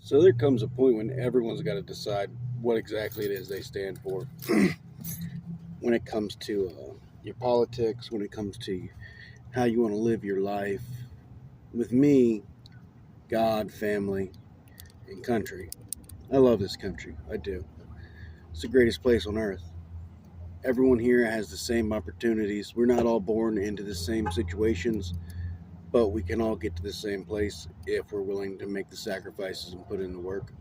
So there comes a point when everyone's got to decide what exactly it is they stand for. When it comes to your politics, when it comes to how you want to live your life. With me, God, family, and country. I love this country. I do. It's the greatest place on earth. Everyone here has the same opportunities. We're not all born into the same situations, but we can all get to the same place if we're willing to make the sacrifices and put in the work.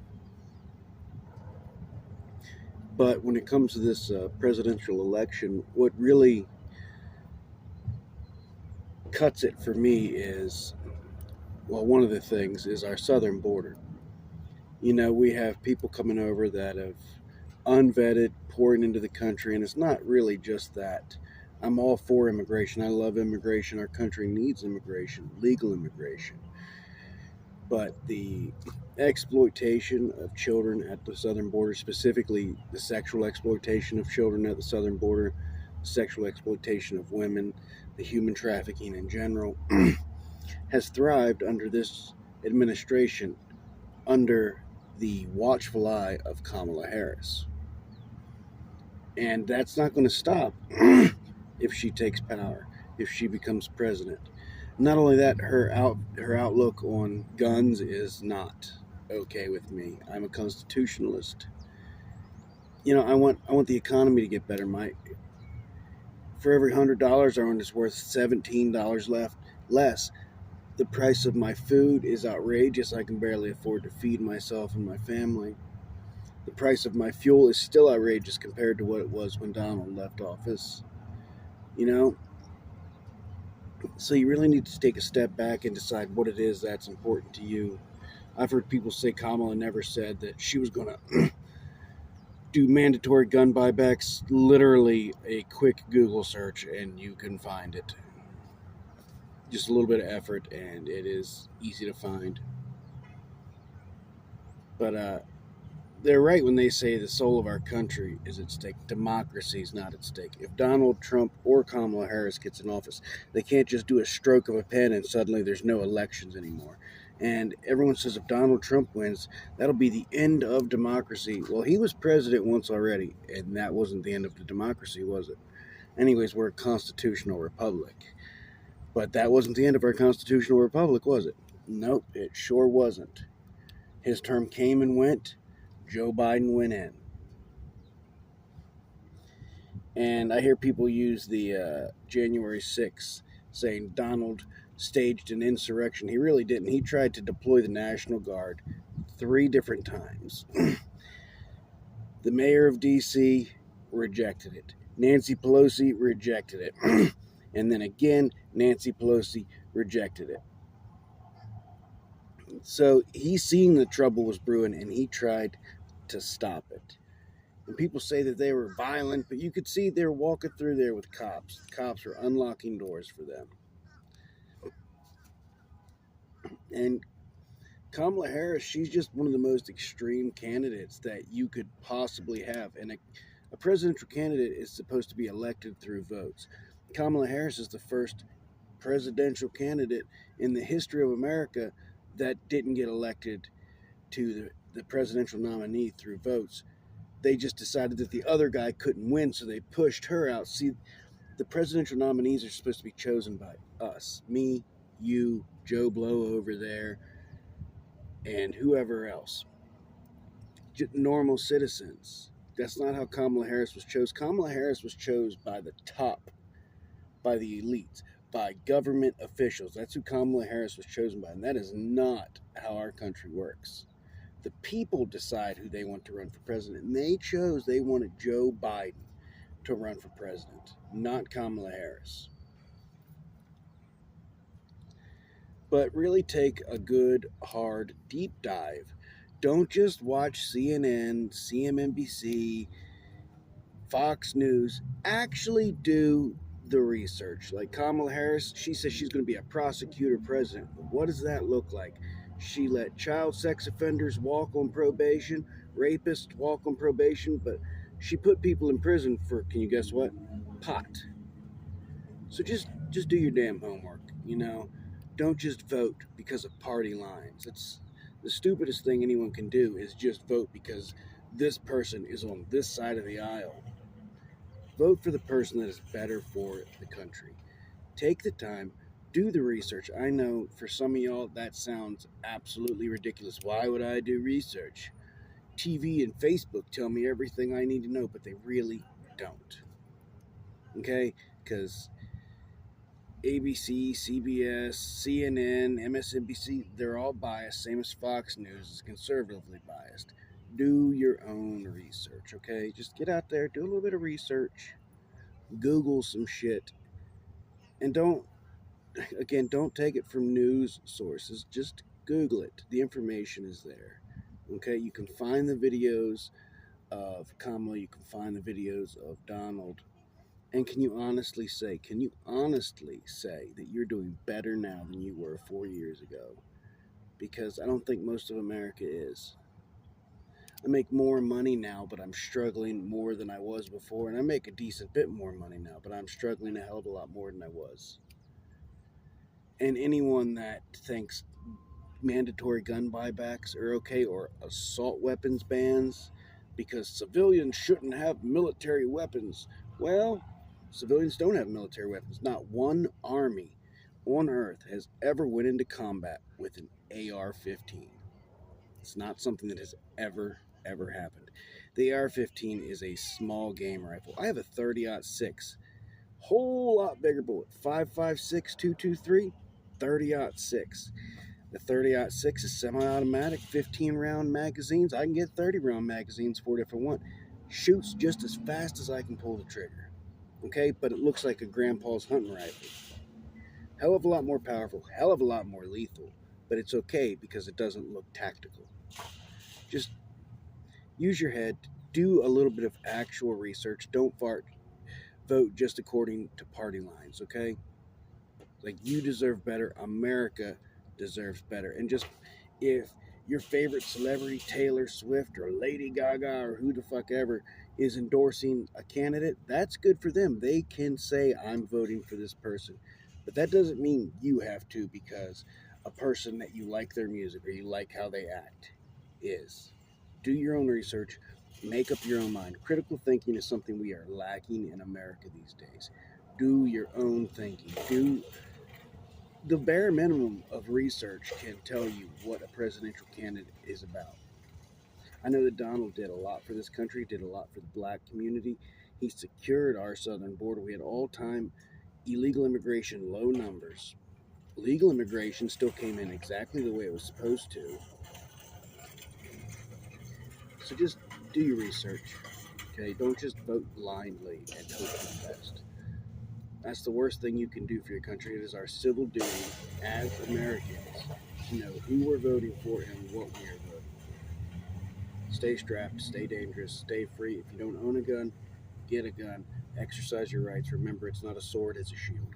But when it comes to this presidential election, what really cuts it for me is, well, one of the things is our southern border. You know, we have people coming over that have unvetted, pouring into the country, and it's not really just that. I'm all for immigration. I love immigration. Our country needs immigration, legal immigration. But the exploitation of children at the southern border, specifically the sexual exploitation of children at the southern border, sexual exploitation of women, the human trafficking in general, has thrived under this administration, under the watchful eye of Kamala Harris. And that's not going to stop if she takes power, if she becomes president. Not only that, her outlook on guns is not okay with me. I'm a constitutionalist. You know, I want the economy to get better. My For every $100 I earn, it's worth $17 less. The price of my food is outrageous. I can barely afford to feed myself and my family. The price of my fuel is still outrageous compared to what it was when Donald left office. You know, so you really need to take a step back and decide what it is that's important to you. I've heard people say Kamala never said that she was going to do mandatory gun buybacks. Literally, a quick Google search and you can find it. Just a little bit of effort, and it is easy to find. But they're right when they say the soul of our country is at stake. Democracy is not at stake. If Donald Trump or Kamala Harris gets in office, they can't just do a stroke of a pen and suddenly there's no elections anymore. And everyone says if Donald Trump wins, that'll be the end of democracy. Well, he was president once already, and that wasn't the end of the democracy, was it? Anyways, we're a constitutional republic. But that wasn't the end of our constitutional republic, was it? Nope, it sure wasn't. His term came and went. Joe Biden went in. And I hear people use the January 6th saying Donald staged an insurrection. He really didn't. He tried to deploy the National Guard 3 different times. The mayor of D.C. rejected it. Nancy Pelosi rejected it. And then again, Nancy Pelosi rejected it. So he seen the trouble was brewing and he tried to stop it. And people say that they were violent, but you could see they were walking through there with cops. The cops were unlocking doors for them. And Kamala Harris, she's just one of the most extreme candidates that you could possibly have. And a presidential candidate is supposed to be elected through votes. Kamala Harris is the first presidential candidate in the history of America that didn't get elected to the presidential nominee through votes. They just decided that the other guy couldn't win, so they pushed her out. See, the presidential nominees are supposed to be chosen by us, me, you, Joe Blow over there, and whoever else. Just normal citizens. That's not how Kamala Harris was chosen. Kamala Harris was chosen by the top, by the elites, by government officials. That's who Kamala Harris was chosen by, and that is not how our country works. The people decide who they want to run for president, and they wanted Joe Biden to run for president, not Kamala Harris. But really take a good, hard, deep dive. Don't just watch CNN, CNBC, Fox News. Actually do the research. Like Kamala Harris, she says she's going to be a prosecutor president. What does that look like? She let child sex offenders walk on probation, rapists walk on probation, but she put people in prison for, can you guess what? Pot. So just do your damn homework, you know. Don't just vote because of party lines. The stupidest thing anyone can do is just vote because this person is on this side of the aisle. Vote for the person that is better for the country. Take the time, do the research. I know for some of y'all that sounds absolutely ridiculous. Why would I do research? TV and Facebook tell me everything I need to know, but they really don't. Okay? Because ABC, CBS, CNN, MSNBC, they're all biased, same as Fox News is conservatively biased. Do your own research, okay? Just get out there, do a little bit of research, Google some shit, and don't take it from news sources. Just Google it. The information is there. Okay, you can find the videos of Kamala, you can find the videos of Donald. And can you honestly say that you're doing better now than you were 4 years ago? Because I don't think most of America is. I make more money now, but I'm struggling more than I was before. And I make a decent bit more money now, but I'm struggling a hell of a lot more than I was. And anyone that thinks mandatory gun buybacks are okay or assault weapons bans because civilians shouldn't have military weapons. Well, civilians don't have military weapons. Not one army on earth has ever went into combat with an AR-15. It's not something that has ever happened. The AR-15 is a small game rifle. I have a 30-06, whole lot bigger bullet, 5.56 223, 30-06. The 30-06 is semi-automatic, 15-round magazines. I can get 30-round magazines for it if I want. Shoots just as fast as I can pull the trigger. Okay, but it looks like a grandpa's hunting rifle. Hell of a lot more powerful, hell of a lot more lethal, but it's okay because it doesn't look tactical. Just use your head, do a little bit of actual research. Don't vote just according to party lines, okay? Like, you deserve better. America deserves better. And just, if your favorite celebrity, Taylor Swift or Lady Gaga or who the fuck ever, is endorsing a candidate, that's good for them. They can say, I'm voting for this person. But that doesn't mean you have to, because a person that you like their music or you like how they act is. Do your own research. Make up your own mind. Critical thinking is something we are lacking in America these days. Do your own thinking. Do the bare minimum of research can tell you what a presidential candidate is about. I know that Donald did a lot for this country, did a lot for the black community. He secured our southern border. We had all-time illegal immigration, low numbers. Legal immigration still came in exactly the way it was supposed to. So just do your research, okay? Don't just vote blindly and hope for the best. That's the worst thing you can do for your country. It is our civil duty as Americans to know who we're voting for and what we are voting for. Stay strapped, stay dangerous, stay free. If you don't own a gun, get a gun. Exercise your rights. Remember, it's not a sword, it's a shield.